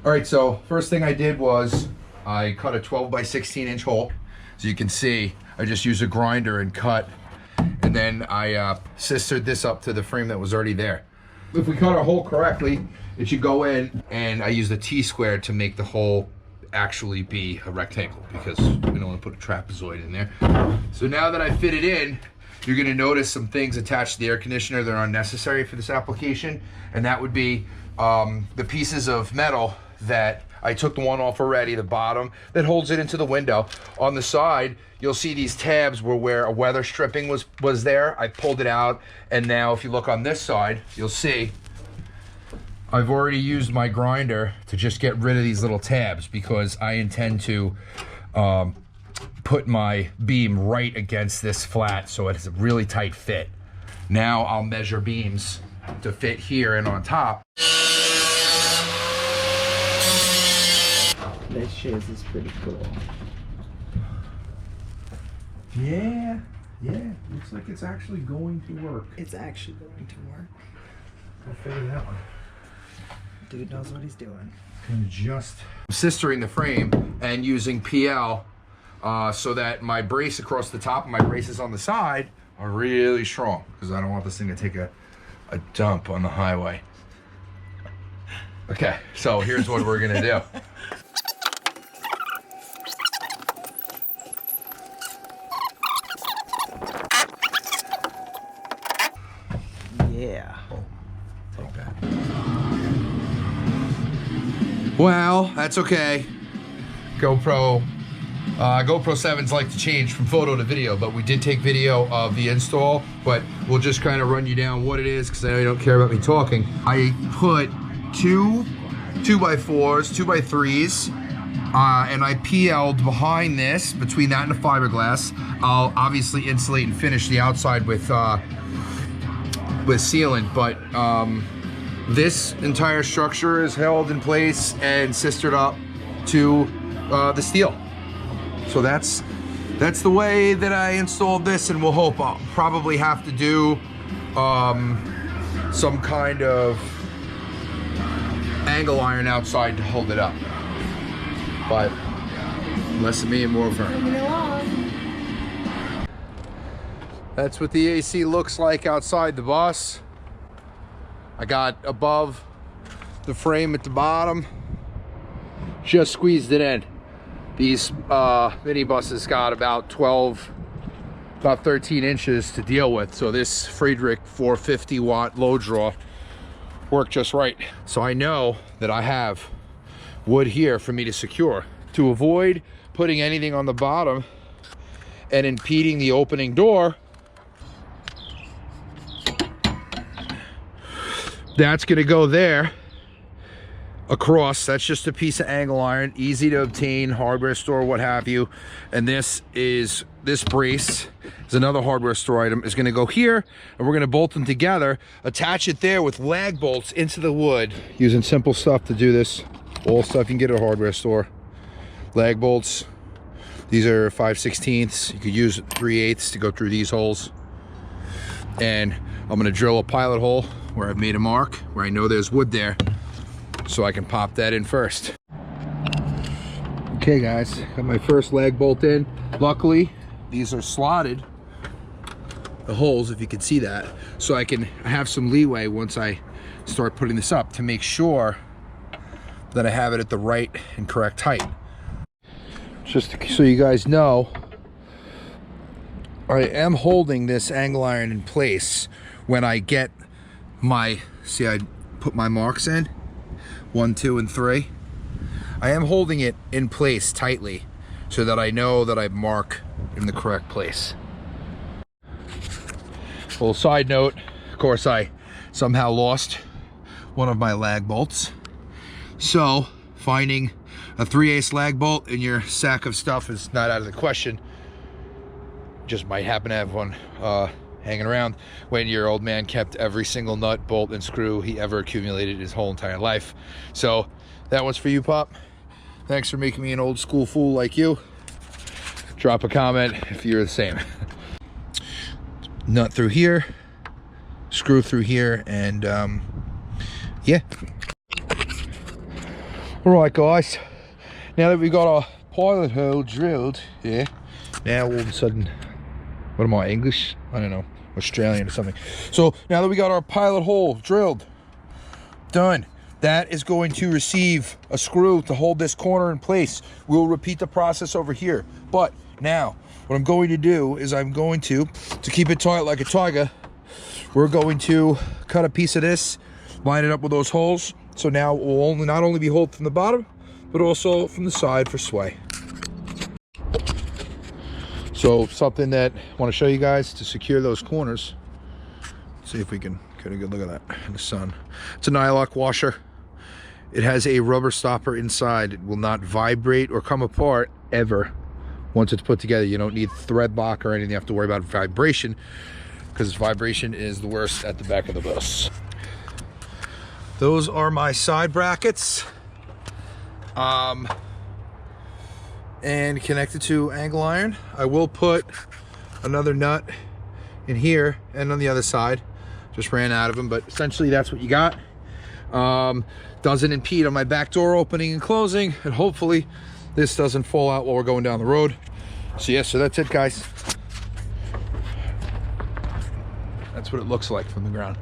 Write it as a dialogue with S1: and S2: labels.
S1: All right, so first thing I did was I cut a 12 by 16 inch hole. So you can see, I just used a grinder and cut, and then I sistered this up to the frame that was already there. If we cut our hole correctly, it should go in, and I used a T-square to make the hole actually be a rectangle because we don't want to put a trapezoid in there. So now that I fit it in, you're gonna notice some things attached to the air conditioner that are unnecessary for this application, and that would be the pieces of metal that I took the one off already, the bottom, that holds it into the window. On the side, you'll see these tabs where a weather stripping was there. I pulled it out, and now if you look on this side, you'll see I've already used my grinder to just get rid of these little tabs because I intend to put my beam right against this flat so it's a really tight fit. Now I'll measure beams to fit here and on top.
S2: This shiz is pretty cool.
S1: Yeah, looks like it's actually going to work.
S2: It's actually going to work.
S1: I'll figure that one.
S2: Dude knows what he's doing.
S1: And just sistering the frame and using PL so that my brace across the top and my braces on the side are really strong because I don't want this thing to take a dump on the highway. Okay, so here's what we're gonna do.
S2: Yeah.
S1: Take that. Well, that's okay. GoPro 7s like to change from photo to video, but we did take video of the install, but we'll just kind of run you down what it is because I know you don't care about me talking. I put two 2x4s, 2x3s, and I PL'd behind this, between that and the fiberglass. I'll obviously insulate and finish the outside with sealant, but this entire structure is held in place and sistered up to the steel. So that's the way that I installed this, and we'll hope I'll probably have to do some kind of angle iron outside to hold it up. But less of me and more of her. That's what the AC looks like outside the bus. I got above the frame at the bottom, just squeezed it in. These mini buses got about 13 inches to deal with. So this Friedrich 450 watt low draw worked just right. So I know that I have wood here for me to secure. To avoid putting anything on the bottom and impeding the opening door, that's gonna go there across. That's just a piece of angle iron, easy to obtain, hardware store, what have you. And this brace is another hardware store item, is gonna go here, and we're gonna bolt them together, attach it there with lag bolts into the wood, using simple stuff to do this. All stuff you can get at a hardware store. Lag bolts, these are 5/16. You could use 3/8 to go through these holes. And I'm gonna drill a pilot hole where I've made a mark, where I know there's wood there, so I can pop that in first. Okay guys, got my first lag bolt in. Luckily, these are slotted, the holes, if you can see that, so I have some leeway once I start putting this up to make sure that I have it at the right and correct height. Just so you guys know, I am holding this angle iron in place when I get my, see, I put my marks in, 1, 2, and 3. I am holding it in place tightly so that I know that I mark in the correct place. Little side note, of course, I somehow lost one of my lag bolts. So finding a 3/8 lag bolt in your sack of stuff is not out of the question. Just might happen to have one hanging around when your old man kept every single nut, bolt, and screw he ever accumulated his whole entire life. So that one's for you, Pop. Thanks for making me an old school fool like you. Drop a comment if you're the same. Nut through here, screw through here, and yeah. All right, guys. Now that we got our pilot hole drilled, yeah. Now all of a sudden, what am I, English? I don't know, Australian or something. So now that we got our pilot hole drilled, done, that is going to receive a screw to hold this corner in place. We'll repeat the process over here. But now, what I'm going to do is I'm going to keep it tight like a tiger, we're going to cut a piece of this, line it up with those holes. So now it will not only be held from the bottom, but also from the side for sway. So something that I want to show you guys to secure those corners. See if we can get a good look at that in the sun. It's a nylock washer. It has a rubber stopper inside. It will not vibrate or come apart ever once it's put together. You don't need thread lock or anything. You have to worry about vibration, because vibration is the worst at the back of the bus. Those are my side brackets. And connected to angle iron. I will put another nut in here and on the other side. Just ran out of them, but essentially that's what you got. Doesn't impede on my back door opening and closing, and hopefully this doesn't fall out while we're going down the road. So yeah, so that's it, guys. That's what it looks like from the ground.